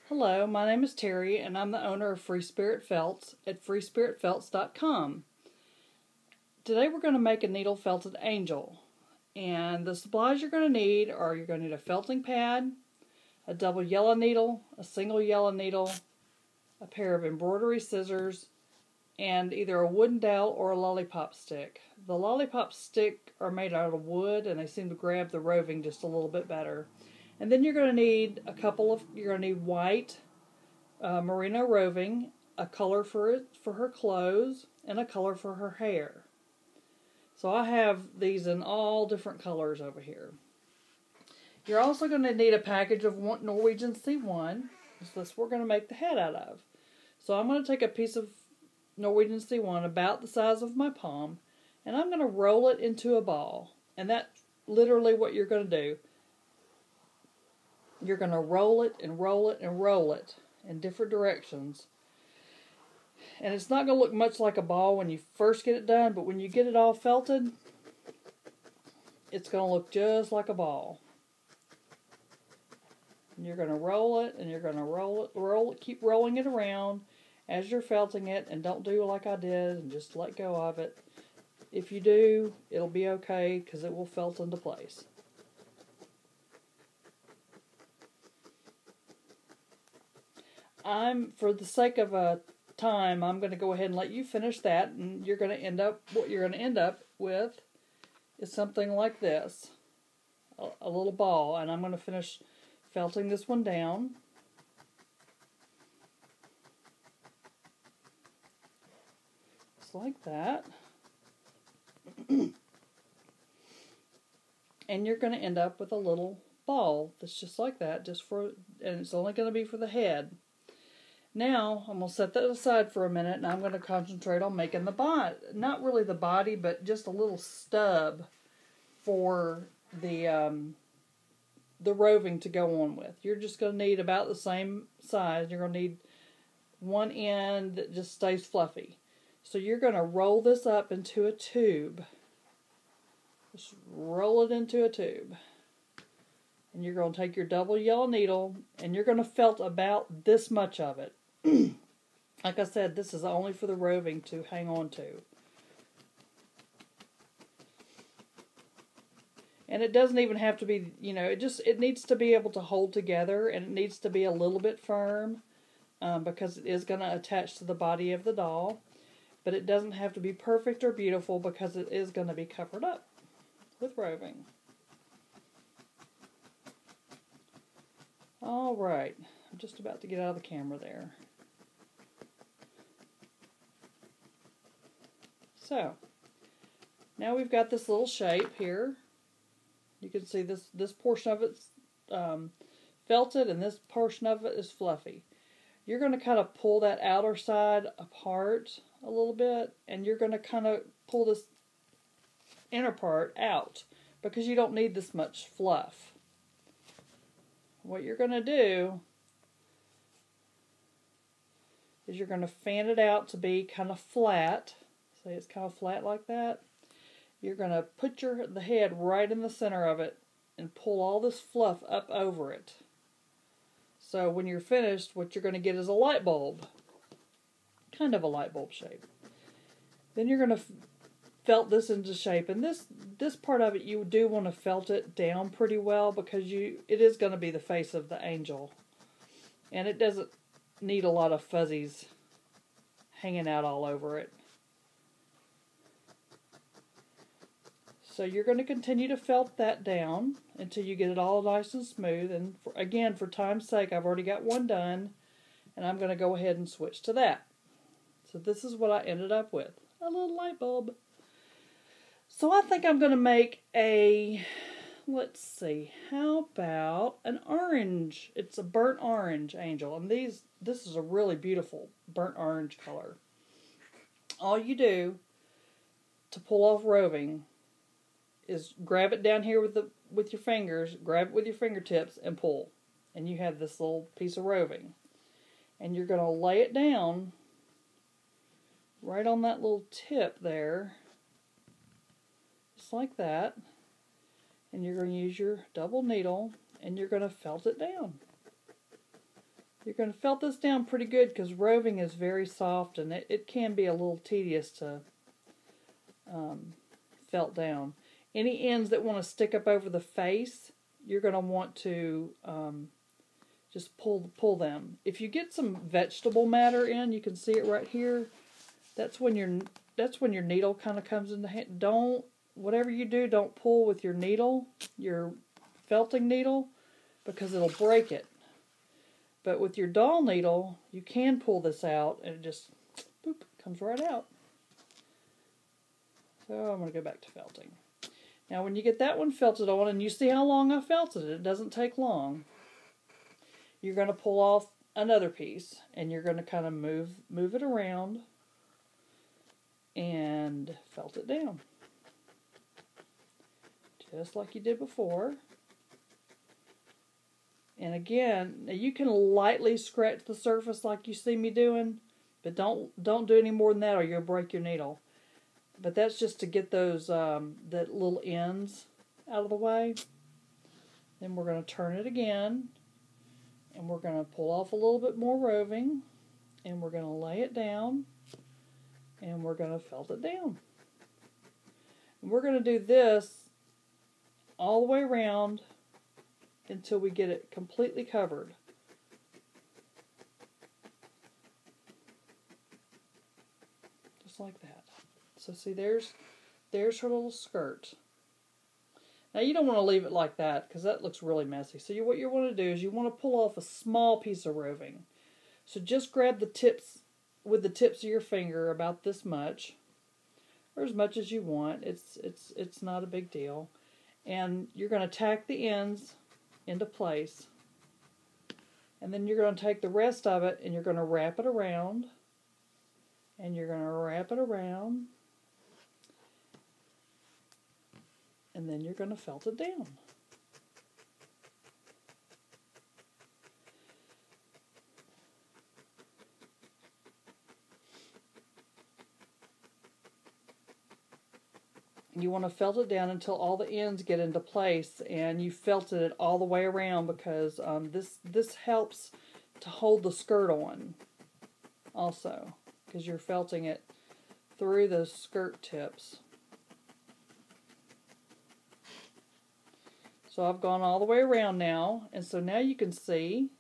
Hello, my name is Terry and I'm the owner of Free Spirit Felts at freespiritfelts.com. Today we're going to make a needle felted angel, and the supplies you're going to need are you're going to need a felting pad, a double yellow needle, a single yellow needle, a pair of embroidery scissors, and either a wooden dowel or a lollipop stick. The lollipop stick are made out of wood and they seem to grab the roving just a little bit better. And then you're going to need you're going to need white merino roving, a color for her clothes, and a color for her hair. So I have these in all different colors over here. You're also going to need a package of Norwegian C1. That's what we're going to make the head out of. So I'm going to take a piece of Norwegian C1 about the size of my palm, and I'm going to roll it into a ball. And that's literally what you're going to do. You're going to roll it and roll it and roll it in different directions. And it's not going to look much like a ball when you first get it done, but when you get it all felted, it's going to look just like a ball. And you're going to roll it, and you're going to roll it, keep rolling it around as you're felting it, and don't do like I did and just let go of it. If you do, it'll be okay because it will felt into place. For the sake of time, I'm going to go ahead and let you finish that, and what you're going to end up with is something like this, a little ball, and I'm going to finish felting this one down. Just like that. And you're going to end up with a little ball that's just like that, and it's only going to be for the head. Now, I'm going to set that aside for a minute, and I'm going to concentrate on making the body. Not really the body, but just a little stub for the roving to go on with. You're just going to need about the same size. You're going to need one end that just stays fluffy. So you're going to roll this up into a tube. Just roll it into a tube. And you're going to take your double yellow needle, and you're going to felt about this much of it. Like I said, this is only for the roving to hang on to. And it doesn't even have to be, it needs to be able to hold together, and it needs to be a little bit firm because it is going to attach to the body of the doll. But it doesn't have to be perfect or beautiful because it is going to be covered up with roving. Alright, I'm just about to get out of the camera there. So, now we've got this little shape here. You can see this portion of it's felted and this portion of it is fluffy. You're going to kind of pull that outer side apart a little bit, and you're going to kind of pull this inner part out because you don't need this much fluff. What you're going to do is you're going to fan it out to be kind of flat. See, it's kind of flat like that. You're going to put the head right in the center of it and pull all this fluff up over it. So when you're finished, what you're going to get is a light bulb. Kind of a light bulb shape. Then you're going to felt this into shape, and this part of it you do want to felt it down pretty well because it is going to be the face of the angel, and it doesn't need a lot of fuzzies hanging out all over it. So you're going to continue to felt that down until you get it all nice and smooth, and again, for time's sake, I've already got one done, and I'm going to go ahead and switch to that. So this is what I ended up with, a little light bulb. So I think I'm going to make let's see, how about an orange? It's a burnt orange angel, and this is a really beautiful burnt orange color. All you do to pull off roving is grab it down here with your fingers, grab it with your fingertips, and pull. And you have this little piece of roving. And you're going to lay it down right on that little tip there, just like that. And you're going to use your double needle, and you're going to felt it down. You're going to felt this down pretty good because roving is very soft and it can be a little tedious to felt down. Any ends that want to stick up over the face, you're going to want to just pull them. If you get some vegetable matter in, you can see it right here. That's when your needle kind of comes into hand. Whatever you do, don't pull with your needle, your felting needle, because it'll break it. But with your doll needle, you can pull this out and it just boop, comes right out. So I'm going to go back to felting. Now when you get that one felted on and you see how long I felted it, it doesn't take long. You're going to pull off another piece and you're going to kind of move it around and felt it down. Just like you did before. And again, you can lightly scratch the surface like you see me doing, but don't do any more than that or you'll break your needle. But that's just to get those that little ends out of the way. Then we're going to turn it again, and we're going to pull off a little bit more roving, and we're going to lay it down, and we're going to felt it down. And we're going to do this all the way around until we get it completely covered. Just like that. So see, there's her little skirt. Now you don't want to leave it like that because that looks really messy. So what you want to do is you want to pull off a small piece of roving. So just grab the tips with the tips of your finger about this much, or as much as you want. It's not a big deal. And you're going to tack the ends into place. And then you're going to take the rest of it and you're going to wrap it around. And you're going to wrap it around. And then you're going to felt it down. You want to felt it down until all the ends get into place, and you felted it all the way around because this helps to hold the skirt on also, because you're felting it through those skirt tips. So I've gone all the way around now, and so now you can see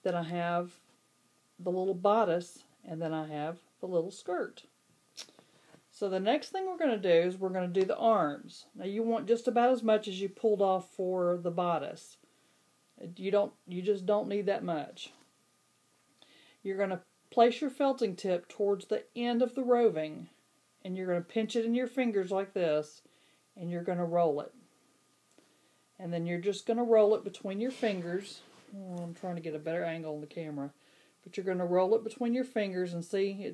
that I have the little bodice and then I have the little skirt. So the next thing we're going to do is we're going to do the arms. Now you want just about as much as you pulled off for the bodice. You just don't need that much. You're going to place your felting tip towards the end of the roving, and you're going to pinch it in your fingers like this, and you're going to roll it. And then you're just going to roll it between your fingers. Oh, I'm trying to get a better angle on the camera. But you're going to roll it between your fingers and see,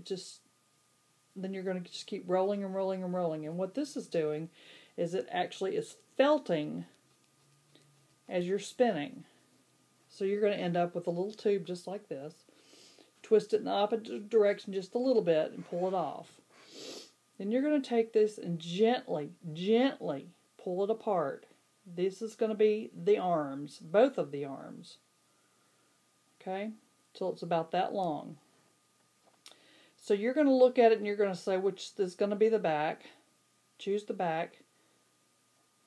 then you're going to just keep rolling and rolling and rolling. And what this is doing is it actually is felting as you're spinning. So you're going to end up with a little tube just like this. Twist it in the opposite direction just a little bit and pull it off. Then you're going to take this and gently pull it apart. This is going to be the arms, both of the arms. Okay? Till it's about that long. So you're going to look at it and you're going to say which is going to be the back. Choose the back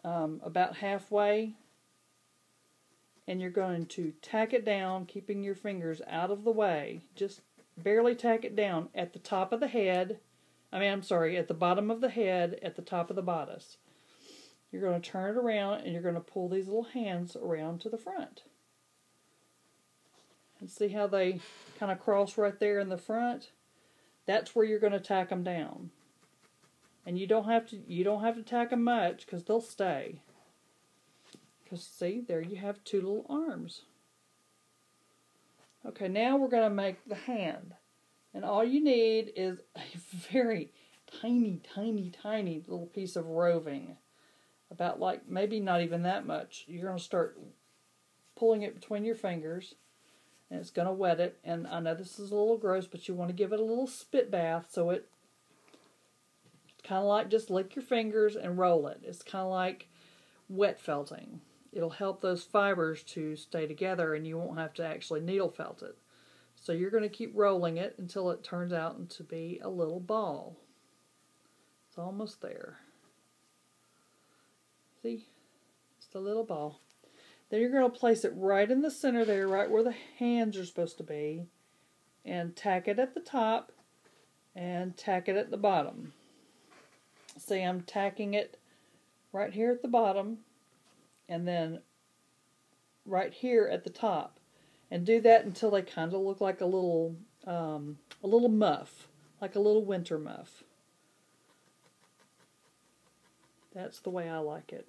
about halfway. And you're going to tack it down, keeping your fingers out of the way. Just barely tack it down at the top of the head. At the bottom of the head, at the top of the bodice. You're going to turn it around and you're going to pull these little hands around to the front. And see how they kind of cross right there in the front? That's where you're going to tack them down. And you don't have to tack them much because they'll stay. Because see, there you have two little arms. Okay, now we're going to make the hand. And all you need is a very tiny little piece of roving. About like maybe not even that much. You're going to start pulling it between your fingers. And it's going to wet it. And I know this is a little gross, but you want to give it a little spit bath. So it's kind of like just lick your fingers and roll it. It's kind of like wet felting. It'll help those fibers to stay together and you won't have to actually needle felt it. So you're going to keep rolling it until it turns out to be a little ball. It's almost there. See? Just a little ball. Then you're going to place it right in the center there, right where the hands are supposed to be, and tack it at the top and tack it at the bottom. See, I'm tacking it right here at the bottom and then right here at the top. And do that until they kind of look like a little muff, like a little winter muff. That's the way I like it.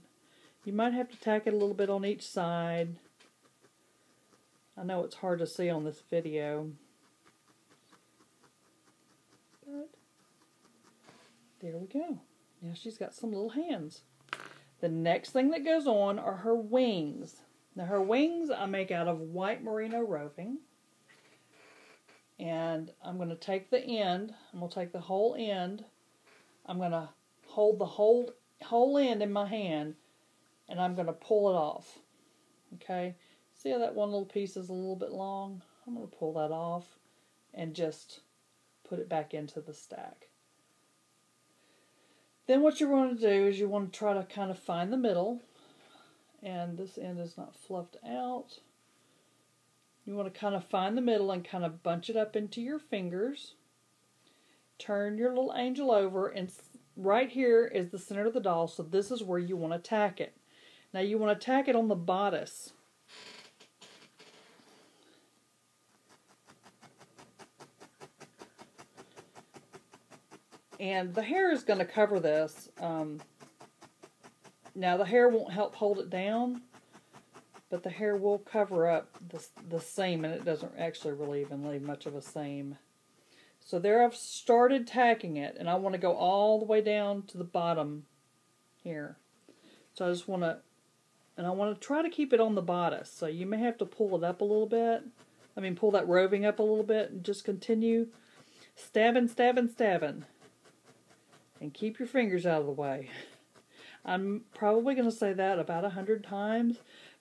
You might have to tack it a little bit on each side. I know it's hard to see on this video. But there we go. Now she's got some little hands. The next thing that goes on are her wings. Now her wings I make out of white merino roving. And I'm going to take the end. I'm going to take the whole end. I'm going to hold the whole end in my hand. And I'm going to pull it off. Okay? See how that one little piece is a little bit long? I'm going to pull that off and just put it back into the stack. Then what you want to do is you want to try to kind of find the middle. And this end is not fluffed out. You want to kind of find the middle and kind of bunch it up into your fingers. Turn your little angel over, and right here is the center of the doll, so this is where you want to tack it. Now you want to tack it on the bodice. And the hair is going to cover this. Now the hair won't help hold it down, but the hair will cover up the seam, and it doesn't actually really even leave much of a seam. So there I've started tacking it, and I want to go all the way down to the bottom here. So I just want to, and I want to try to keep it on the bodice. So you may have to pull it up a little bit. I mean, pull that roving up a little bit, and just continue stabbing, stabbing, stabbing. And keep your fingers out of the way. I'm probably going to say that about 100 times,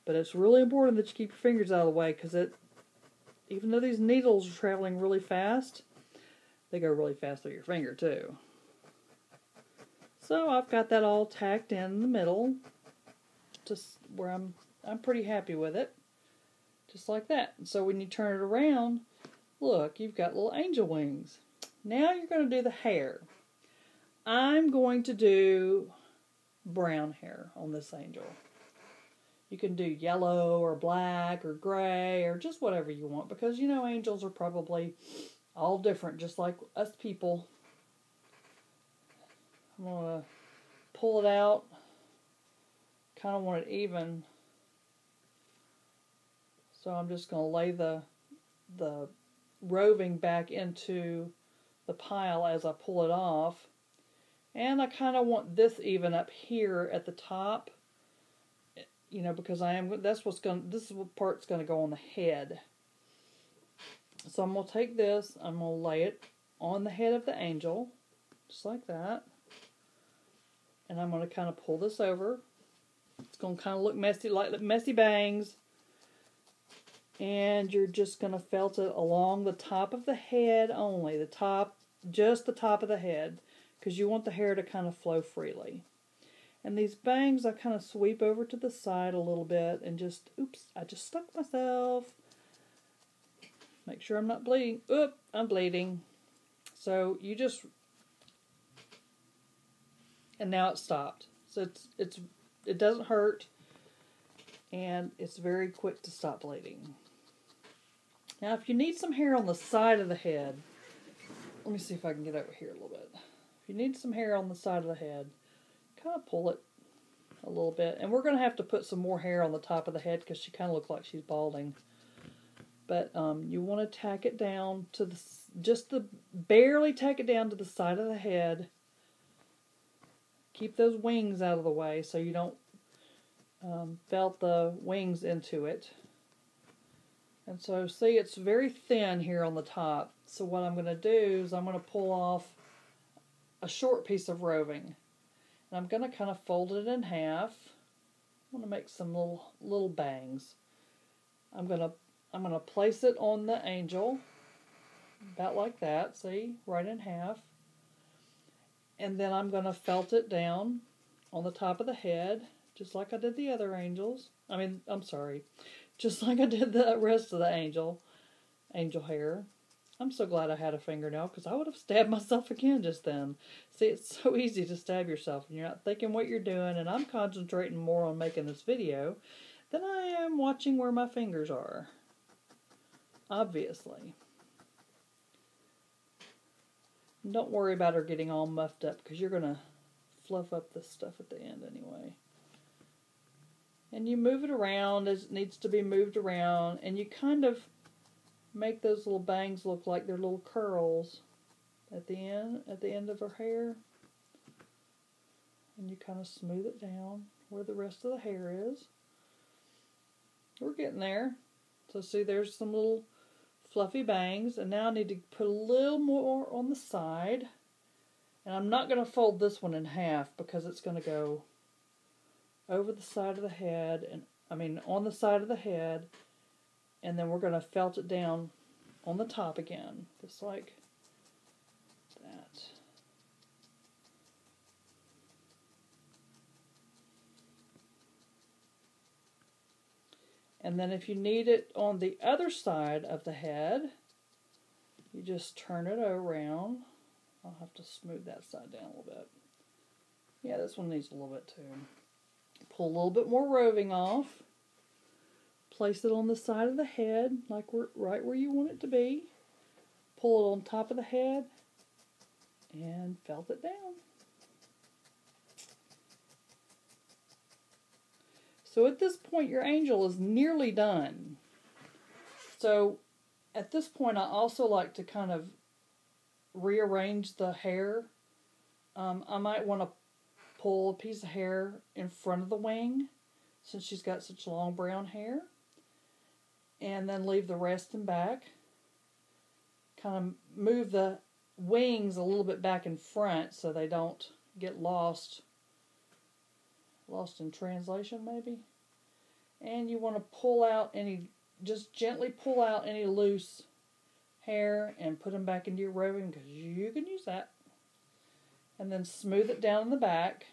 but it's really important that you keep your fingers out of the way, because even though these needles are traveling really fast, they go really fast through your finger too. So I've got that all tacked in the middle, just where I'm pretty happy with it, just like that. And so when you turn it around, look, you've got little angel wings. Now you're going to do the hair. I'm going to do brown hair on this angel. You can do yellow or black or gray or just whatever you want, because you know angels are probably all different, just like us people. I'm going to pull it out. Kind of want it even. So I'm just going to lay the roving back into the pile as I pull it off. And I kind of want this even up here at the top, you know, because this is what part's going to go on the head. So I'm going to take this, I'm going to lay it on the head of the angel, just like that. And I'm going to kind of pull this over. It's going to kind of look messy, like messy bangs. And you're just going to felt it along the top of the head only, just the top of the head, because you want the hair to kind of flow freely. And these bangs I kind of sweep over to the side a little bit and just, oops, I just stuck myself. Make sure I'm not bleeding. Oop, I'm bleeding. So you just, and now it stopped. So it doesn't hurt, and it's very quick to stop bleeding. Now if you need some hair on the side of the head, let me see if I can get over here a little bit. If you need some hair on the side of the head, kind of pull it a little bit. And we're going to have to put some more hair on the top of the head because she kind of looks like she's balding. But you want to tack it down to barely tack it down to the side of the head. Keep those wings out of the way so you don't felt the wings into it. And so see, it's very thin here on the top. So what I'm going to do is I'm going to pull off a short piece of roving. And I'm going to kind of fold it in half. I want to make some little bangs. I'm going to place it on the angel, about like that, see, right in half. And then I'm going to felt it down on the top of the head, just like I did the other angels. I'm sorry, just like I did the rest of the angel hair. I'm so glad I had a fingernail, because I would have stabbed myself again just then. See, it's so easy to stab yourself when you're not thinking what you're doing, and I'm concentrating more on making this video than I am watching where my fingers are. Obviously. Don't worry about her getting all muffed up, because you're going to fluff up this stuff at the end anyway. And you move it around as it needs to be moved around, and you kind of make those little bangs look like they're little curls at the end of her hair. And you kind of smooth it down where the rest of the hair is. We're getting there. So see, there's some little fluffy bangs, and now I need to put a little more on the side. And I'm not going to fold this one in half, because it's going to go over the side of the head, and on the side of the head, and then we're going to felt it down on the top again, just like that. And then if you need it on the other side of the head, you just turn it around. I'll have to smooth that side down a little bit. Yeah, this one needs a little bit too. Pull a little bit more roving off. Place it on the side of the head, like right where you want it to be. Pull it on top of the head and felt it down. So at this point, your angel is nearly done. So at this point, I also like to kind of rearrange the hair. I might want to pull a piece of hair in front of the wing, since she's got such long brown hair, and then leave the rest in back. Kind of move the wings a little bit back in front so they don't get lost in translation maybe. And you want to just gently pull out any loose hair and put them back into your roving, because you can use that. And then smooth it down in the back.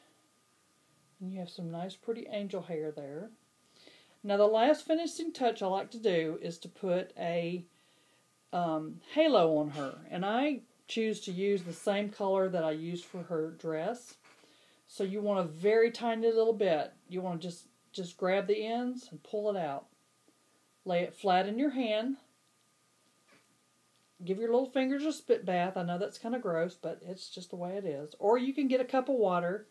And you have some nice pretty angel hair there. Now the last finishing touch I like to do is to put a halo on her. And I choose to use the same color that I used for her dress. So you want a very tiny little bit. You want to just grab the ends and pull it out. Lay it flat in your hand. Give your little fingers a spit bath. I know that's kind of gross, but it's just the way it is. Or you can get a cup of water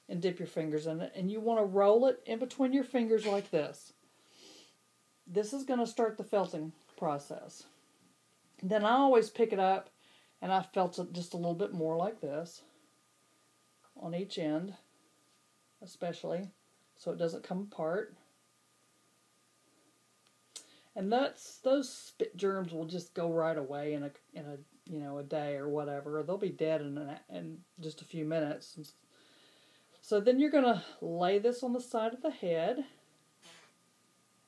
and dip your fingers in it. And you want to roll it in between your fingers like this. This is going to start the felting process. Then I always pick it up and I felt it just a little bit more like this. On each end, especially, so it doesn't come apart. And those spit germs will just go right away in a day or whatever. Or they'll be dead in just a few minutes. So then you're going to lay this on the side of the head,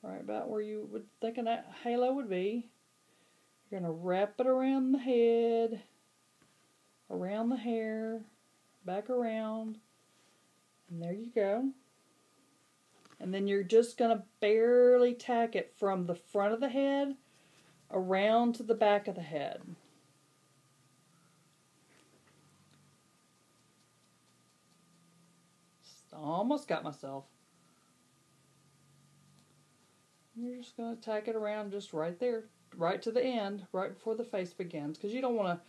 right about where you would think a halo would be. You're going to wrap it around the head, around the hair, back around, and there you go. And then you're just going to barely tack it from the front of the head around to the back of the head. Almost got myself. You're just going to tack it around just right there, right to the end, right before the face begins, because you don't want to.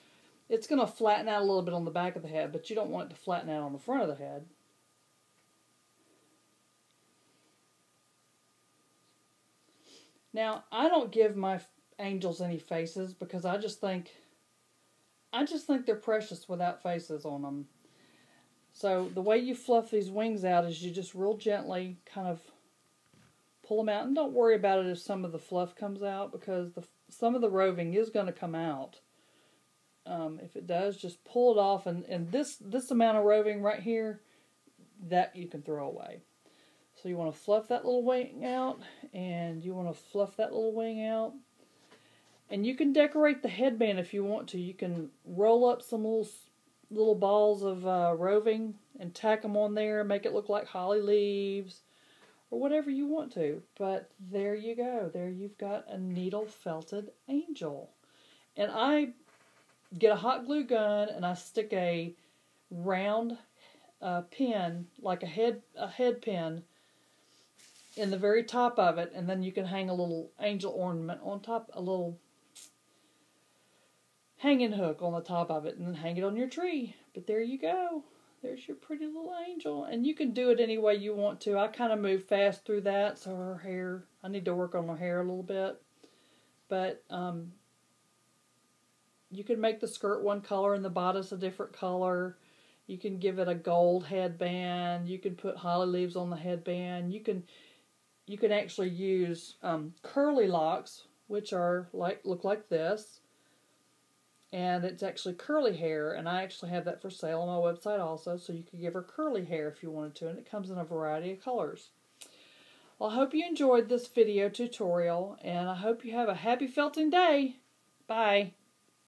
It's going to flatten out a little bit on the back of the head, but you don't want it to flatten out on the front of the head. Now, I don't give my angels any faces, because I just think they're precious without faces on them. So the way you fluff these wings out is you just real gently kind of pull them out. And don't worry about it if some of the fluff comes out, because some of the roving is going to come out. If it does, just pull it off, and this amount of roving right here, that you can throw away. So you want to fluff that little wing out, and you want to fluff that little wing out, And you can decorate the headband if you want to. You can roll up some little balls of roving and tack them on there and make it look like holly leaves or whatever you want to. But there you go. There you've got a needle felted angel. And I get a hot glue gun and I stick a round pin, like a head pin, in the very top of it, and then you can hang a little angel ornament on top, a little hanging hook on the top of it, and then hang it on your tree. But there you go. There's your pretty little angel. And you can do it any way you want to. I kind of move fast through that, so her hair, I need to work on her hair a little bit. But you can make the skirt one color and the bodice a different color. You can give it a gold headband. You can put holly leaves on the headband. You can actually use curly locks, which are look like this. And it's actually curly hair, and I actually have that for sale on my website also, so you could give her curly hair if you wanted to, and it comes in a variety of colors. Well, I hope you enjoyed this video tutorial, and I hope you have a happy felting day. Bye.